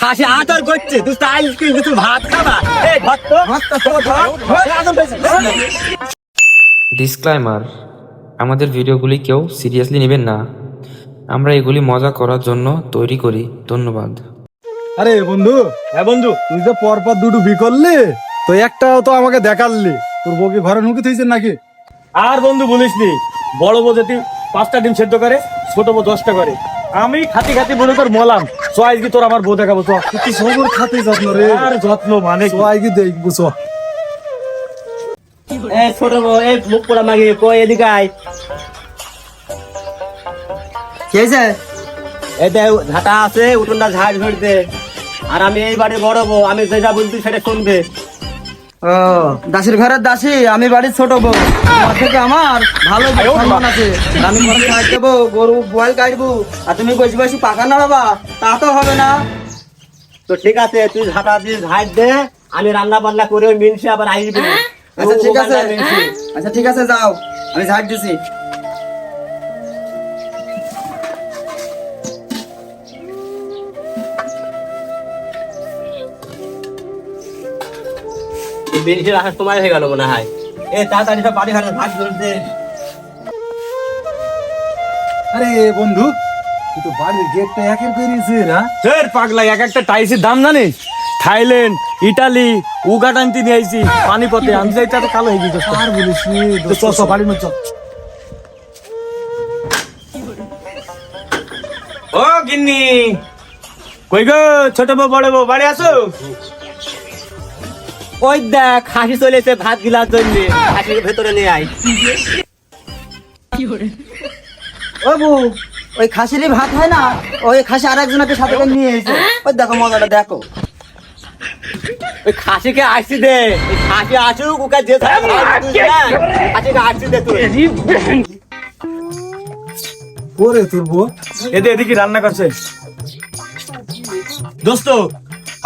খাসি আদর করছে, তুই চাইল কিন্তু তুই ভাত খাবা। এই ধর তো, ডিসক্লাইমার, আমাদের ভিডিওগুলি কেউ সিরিয়াসলি নেবেন না। আমরা এগুলি মজা করার জন্য তৈরি করি। ধন্যবাদ। আরে বন্ধু, হ্যাঁ বন্ধু, তুই যে পরপর দুটো বি করলি, তো একটাও তো আমাকে দেখালি। তোর বউকে ঘরে ঢুকে থইছেন নাকি? আর বন্ধু বলিস নি, বড় বউ যদি 5টা ডিম সেদ্ধ করে, ছোট বউ 10টা করে। আমি খাতি খাতি মনে কর মলাম, চয়েস কি তোর আমার বউ দেখাবো তো। তুই সবর খাতে যত্ন রে। আর যত্ন মানে কি? সবাই কি দেখবো চ। এই ছোট বউ, এই মুখ পোড়া মাগি কই এদিকে আয়। কি হয়েছে? এই দেখ ঝাঁটা আছে, উঠোনটা ঝাড় ঝড়তে। আর আমি এই বাড়ির বড় বউ, আমি যেটা বলছি সেটা শুনবে। ও, দাসীর ঘরের দাসী, আমি বাড়ির ছোট বউ। তোমার থেকে আমার ভালো সম্মান আছে। আমি ঘরে সাহায্য দেবো, গরু গোয়াল কাটবো, আর তুমি বসে বসে পাকা নাড়াবা, তা তো হবে না। তো ঠিক আছে, তুই ঝাঁটা দিয়ে ঝাড় দে, আমি রান্না বান্না করে ওই মিনসে আবার আসবি। আচ্ছা ঠিক আছে, আচ্ছা ঠিক আছে, যাও, আমি ঝাড় দিছি। মিনসে আসার সময় হয়ে গেল মনে হয়। এ তাড়াতাড়ি সব বাড়ি ঘরে ঝাড় ধরতে। আরে বন্ধু, তুই তো বাড়ির গেটটা একের করিয়েছিস না? ফের পাগলা, এক একটা টাইসির দাম জানিস? থাইল্যান্ড, ইটালি, উগান্ডা নিয়ে আইছি পানিপথে। আমি যাইতে তো কালো হয়ে গেছে। আর বলিস নি, চল চল বাড়ির মধ্যে চল। ও গিন্নি, কই গো ছোট বউ বড় বউ, বাড়ি আসো। ওই দেখ খাসি চলেছে ভাত গিলার জন্য, খাসির ভেতরে নিয়ে আয়। ও বউ, ওই খাসিরই ভাত হয় না, ওই খাসি আর একজনকে সাথে করে নিয়ে এসেছে। ওই দেখো মজাটা দেখো। ওই খাসিকে আসছি দে, ওই খাসি আসুক, ওকে যে খাসিকে আসছি দে তুই। ওরে তোর বউ এদের এদিকে রান্না করছে দোস্ত,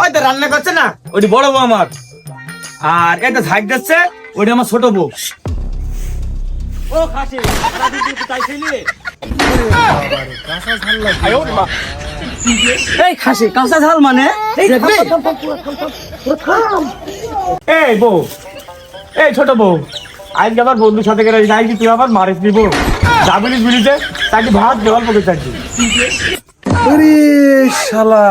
ওই তো রান্না করছে না, ওটি বড় বউ আমার। আর এটা ঝাঁক দিচ্ছে, ওটি আমার ছোট বউ। ও খাসি, সারা দিন তুই তাই ছিলি? এই খাসি কাঁচা ঝাল মানে দেখবি? এই বউ, এই ছোট বউ, আজকে আবার বন্ধুর সাথে গেলে যাই কি তুই আবার মারিস দিব? যাবিলিস বিলিতে তাকে ভাত দেওয়াল পকে থাকবি। আরে শালা,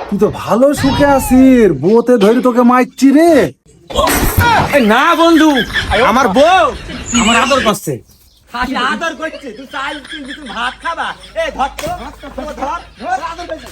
তুই তো ভালো সুখে আছিস, বউতে ধরে তোকে মারছি রে। এই না বন্ধু, আমার বউ আমার আদর করছে। খাসি আদর করছে, তুই চাইল কিন্তু তুই ভাত খাবা। এই ধর তো, ধর, আদর করছে।